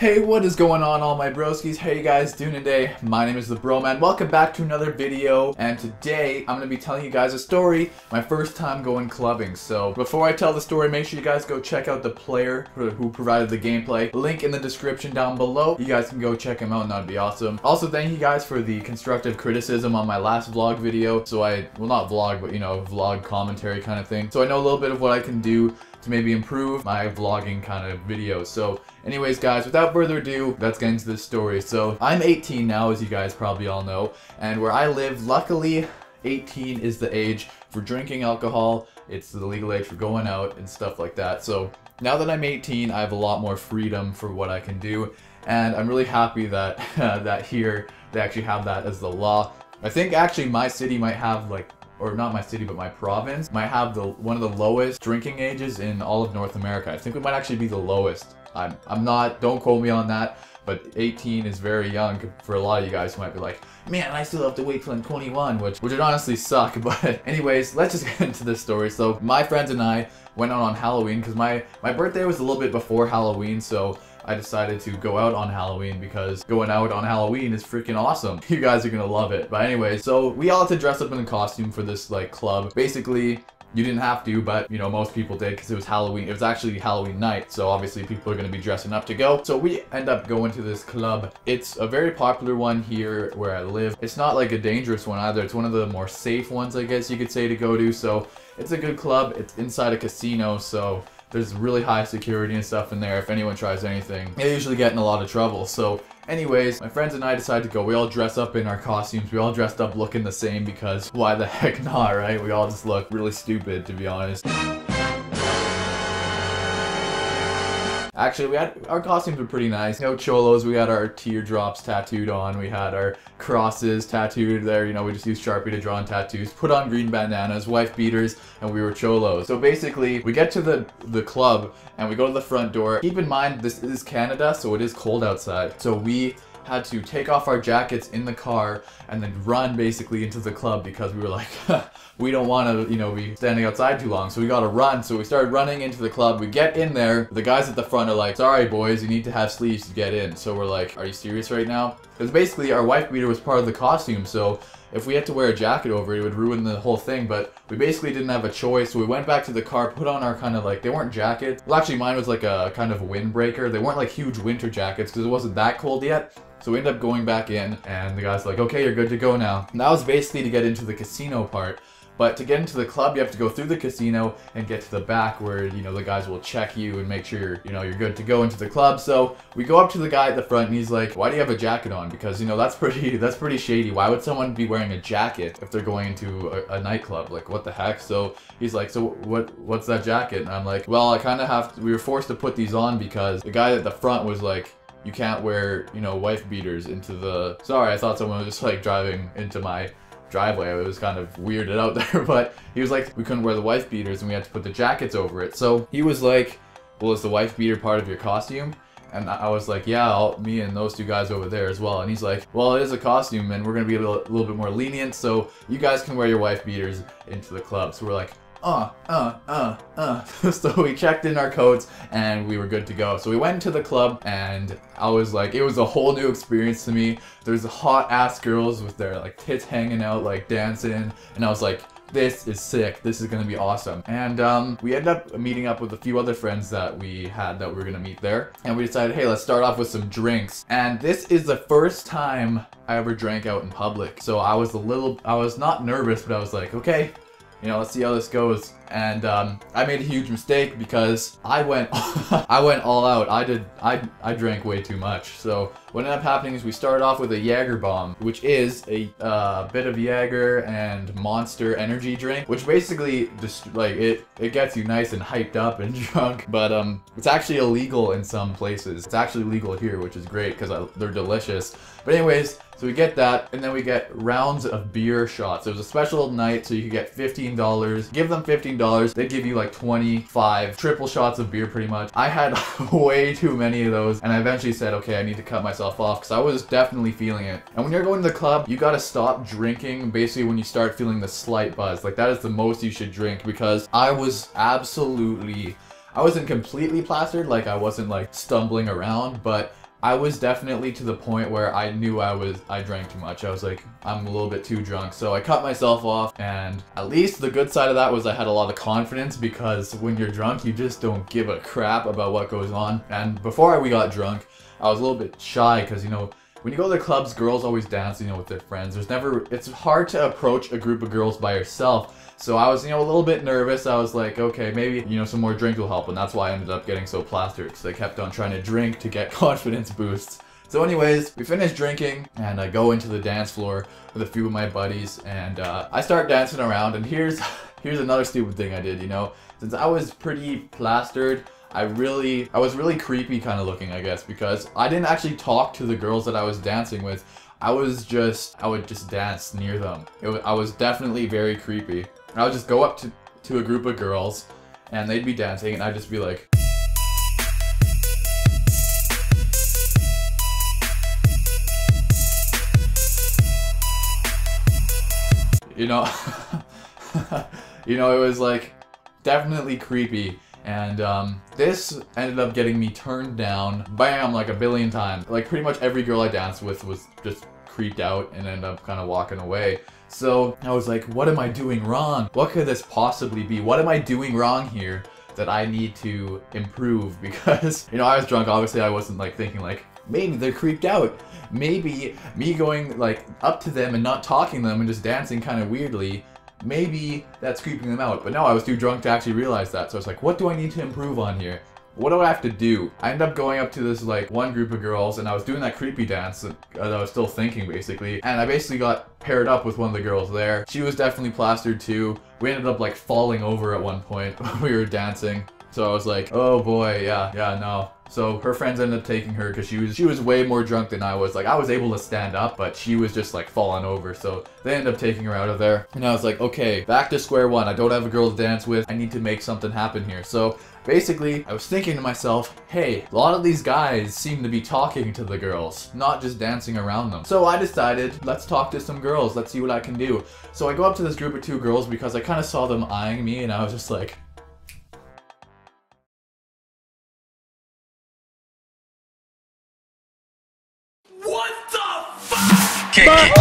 Hey, what is going on, all my broskies? How you guys doing today? My name is the Broman. Welcome back to another video, and today I'm going to be telling you guys a story, my first time going clubbing. So before I tell the story, make sure you guys go check out the player who provided the gameplay. Link in the description down below. You guys can go check him out and that'd be awesome. Also, thank you guys for the constructive criticism on my last vlog video. So well, not vlog, but vlog commentary kind of thing. So I know a little bit of what I can do to maybe improve my vlogging kind of videos. So anyways guys, without further ado, let's get into this story. So I'm 18 now, as you guys probably all know, and where I live, luckily 18 is the age for drinking alcohol. It's the legal age for going out and stuff like that. So now that I'm 18, I have a lot more freedom for what I can do, and I'm really happy that that here they actually have that as the law. I think actually my city might have or not my city, but my province might have one of the lowest drinking ages in all of North America. I think we might actually be the lowest. I'm not, don't quote me on that, but 18 is very young for a lot of you guys who might be like, man, I still have to wait till I'm 21, which would honestly suck. But anyways, let's just get into this story. So my friends and I went out on Halloween because my birthday was a little bit before Halloween, so I decided to go out on Halloween because going out on Halloween is freaking awesome. You guys are gonna love it. But anyway, so we all had to dress up in a costume for this club. Basically, you didn't have to, but most people did because it was Halloween. It was actually Halloween night, so obviously people are going to be dressing up to go. So we end up going to this club. It's a very popular one here where I live. It's not like a dangerous one either. It's one of the more safe ones, I guess you could say, to go to. So it's a good club. It's inside a casino, so there's really high security and stuff in there. If anyone tries anything, they usually get in a lot of trouble. So anyways, my friends and I decided to go. We all dress up in our costumes. We all dressed up looking the same because why the heck not, right? We all just look really stupid, to be honest. Actually, our costumes were pretty nice. Cholos, we had our teardrops tattooed on. We had our crosses tattooed there. We just used Sharpie to draw on tattoos. Put on green bandanas, wife beaters, and we were cholos. So basically, we get to the club and we go to the front door. Keep in mind, this is Canada, so it is cold outside. So we had to take off our jackets in the car and then run basically into the club because we were like, we don't want to, be standing outside too long, so we gotta run. So we started running into the club. We get in there. The guys at the front are like, sorry boys, you need to have sleeves to get in. So we're like, are you serious right now? Because basically our wife beater was part of the costume, so if we had to wear a jacket over it, it would ruin the whole thing. But we basically didn't have a choice, so we went back to the car, put on our kind of they weren't jackets. Well, actually mine was like a kind of windbreaker. They weren't like huge winter jackets because it wasn't that cold yet. So we ended up going back in, and the guy's like, okay, you're good to go now. And that was basically to get into the casino part. But to get into the club, you have to go through the casino and get to the back where, the guys will check you and make sure you're good to go into the club. So we go up to the guy at the front and he's like, why do you have a jacket on? Because, that's pretty shady. Why would someone be wearing a jacket if they're going into a nightclub? Like, what the heck? So he's like, so what's that jacket? And I'm like, well, I kind of have to, we were forced to put these on because the guy at the front was like, you can't wear, wife beaters into the, sorry, I thought someone was just driving into my driveway. It was kind of weirded out there, but he was like, we couldn't wear the wife beaters and we had to put the jackets over it. So he was like, well, is the wife beater part of your costume? And I was like, yeah, me and those two guys over there as well. And he's like, well, it is a costume and we're gonna be a little bit more lenient, so you guys can wear your wife beaters into the club. So we're like, so we checked in our coats and we were good to go. So we went into the club and I was like, it was a whole new experience to me. There's hot ass girls with their tits hanging out, dancing, and I was like, this is sick. This is gonna be awesome. And we ended up meeting up with a few other friends that we had that we were gonna meet there. And we decided, hey, let's start off with some drinks. And this is the first time I ever drank out in public. So I was not nervous, but I was like, okay, let's see how this goes. And I made a huge mistake because I went all out. I drank way too much. So what ended up happening is we started off with a Jaeger bomb, which is a bit of Jaeger and Monster energy drink, which basically just it gets you nice and hyped up and drunk. But it's actually illegal in some places. It's actually legal here, which is great because they're delicious. But anyways, so we get that, and then we get rounds of beer shots. It was a special night, so you could get $15. Give them $15, they give you 25 triple shots of beer pretty much. I had way too many of those, and I eventually said, okay, I need to cut myself off, because I was definitely feeling it. And when you're going to the club, you gotta stop drinking basically when you start feeling the slight buzz. That is the most you should drink, because I wasn't completely plastered, I wasn't stumbling around, but I was definitely to the point where I knew I drank too much. I was like, I'm a little bit too drunk. So I cut myself off, and at least the good side of that was I had a lot of confidence, because when you're drunk, you just don't give a crap about what goes on. And before we got drunk, I was a little bit shy, because, you know, when you go to the clubs, girls always dance, you know, with their friends. It's hard to approach a group of girls by yourself. So I was, you know, a little bit nervous. I was like, okay, maybe, you know, some more drink will help. And that's why I ended up getting so plastered, because I kept on trying to drink to get confidence boosts. So anyways, we finished drinking, and I go into the dance floor with a few of my buddies, and I start dancing around. And here's another stupid thing I did, you know. Since I was pretty plastered, I was really creepy kind of looking, I guess, because I didn't actually talk to the girls that I was dancing with. I would just dance near them. I was definitely very creepy. I would just go up to a group of girls, and they'd be dancing, and I'd just be like, you know, you know, it was like definitely creepy. And this ended up getting me turned down, bam, like a billion times. Like pretty much every girl I danced with was just creeped out and ended up kind of walking away. So I was like, what am I doing wrong? What could this possibly be? What am I doing wrong here that I need to improve? Because, you know, I was drunk. Obviously I wasn't like thinking like, maybe they're creeped out. Maybe me going like up to them and not talking to them and just dancing kind of weirdly, maybe that's creeping them out. But no, I was too drunk to actually realize that. So I was like, what do I need to improve on here? What do I have to do? I ended up going up to this like one group of girls, and I was doing that creepy dance that I was still thinking basically. And I basically got paired up with one of the girls there. She was definitely plastered too. We ended up like falling over at one point when we were dancing. So I was like, oh boy, yeah, no. So her friends ended up taking her because she was way more drunk than I was. Like I was able to stand up, but she was just like falling over. So they ended up taking her out of there. And I was like, okay, back to square one. I don't have a girl to dance with. I need to make something happen here. So basically, I was thinking to myself, hey, a lot of these guys seem to be talking to the girls, not just dancing around them. So I decided, let's talk to some girls. Let's see what I can do. So I go up to this group of 2 girls because I kind of saw them eyeing me, and I was just like, what the fuck? Kick it.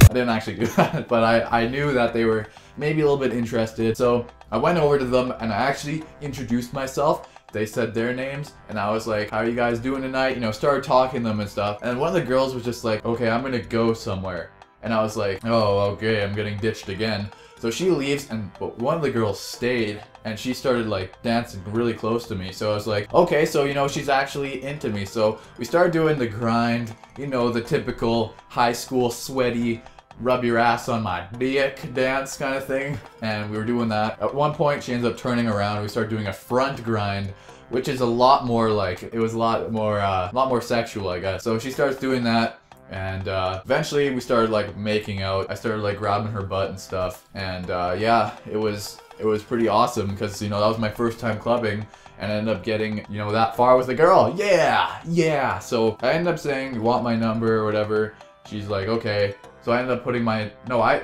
I didn't actually do that, but I knew that they were maybe a little bit interested. So I went over to them and I actually introduced myself. They said their names, and I was like, how are you guys doing tonight? You know, started talking to them and stuff. And one of the girls was just like, okay, I'm gonna go somewhere. And I was like, oh, okay, I'm getting ditched again. So she leaves, but one of the girls stayed, and she started like dancing really close to me. So I was like, okay, so you know, she's actually into me. So we started doing the grind, you know, the typical high school sweaty, rub your ass on my dick dance kind of thing. And we were doing that. At one point, she ends up turning around. We started doing a front grind, which is a lot more like, it was a lot more sexual, I guess. So she starts doing that. And eventually we started like making out. I started like grabbing her butt and stuff. And yeah, it was pretty awesome because, you know, that was my first time clubbing, and I ended up getting, you know, that far with a girl. Yeah. So I ended up saying, you want my number or whatever? She's like, okay. So I ended up putting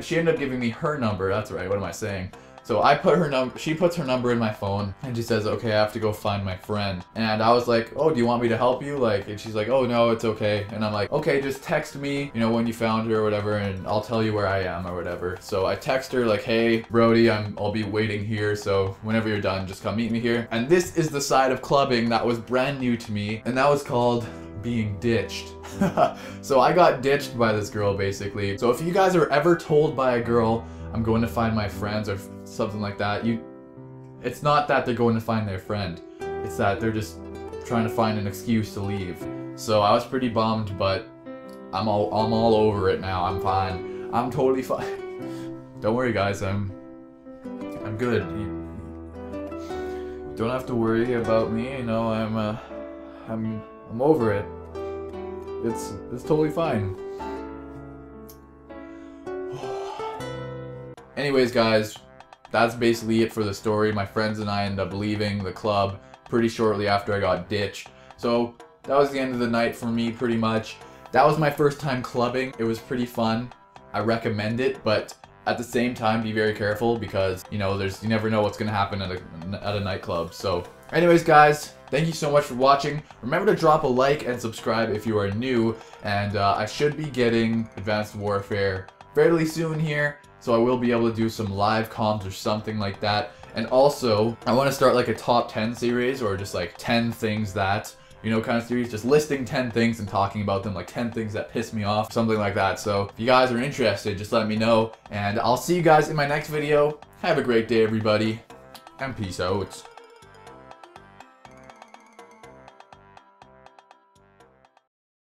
she ended up giving me her number. That's right. What am I saying? So I put her number, she puts her number in my phone, and she says, okay, I have to go find my friend. And I was like, oh, do you want me to help you? Like, and she's like, oh no, it's okay. And I'm like, okay, just text me, you know, when you found her or whatever, and I'll tell you where I am or whatever. So I text her like, hey, Brody, I'll be waiting here. So whenever you're done, just come meet me here. And this is the side of clubbing that was brand new to me, and that was called being ditched. So I got ditched by this girl basically. So if you guys are ever told by a girl, I'm going to find my friends or something like that, it's not that they're going to find their friend. It's that they're just trying to find an excuse to leave. So I was pretty bummed, but I'm all over it now. I'm fine. I'm totally fine. Don't worry, guys. I'm good. You don't have to worry about me. You know, I'm over it. It's totally fine. Anyways, guys, that's basically it for the story. My friends and I ended up leaving the club pretty shortly after I got ditched. So that was the end of the night for me, pretty much. That was my first time clubbing. It was pretty fun. I recommend it, but at the same time, be very careful because, you know, you never know what's gonna happen at a nightclub. So anyways, guys, thank you so much for watching. Remember to drop a like and subscribe if you are new. And I should be getting Advanced Warfare fairly soon here, so I will be able to do some live comms or something like that. And also, I want to start like a top 10 series, or just like 10 things that, you know, kind of series, just listing 10 things and talking about them, like 10 things that piss me off, something like that. So if you guys are interested, just let me know, and I'll see you guys in my next video. Have a great day, everybody, and peace out.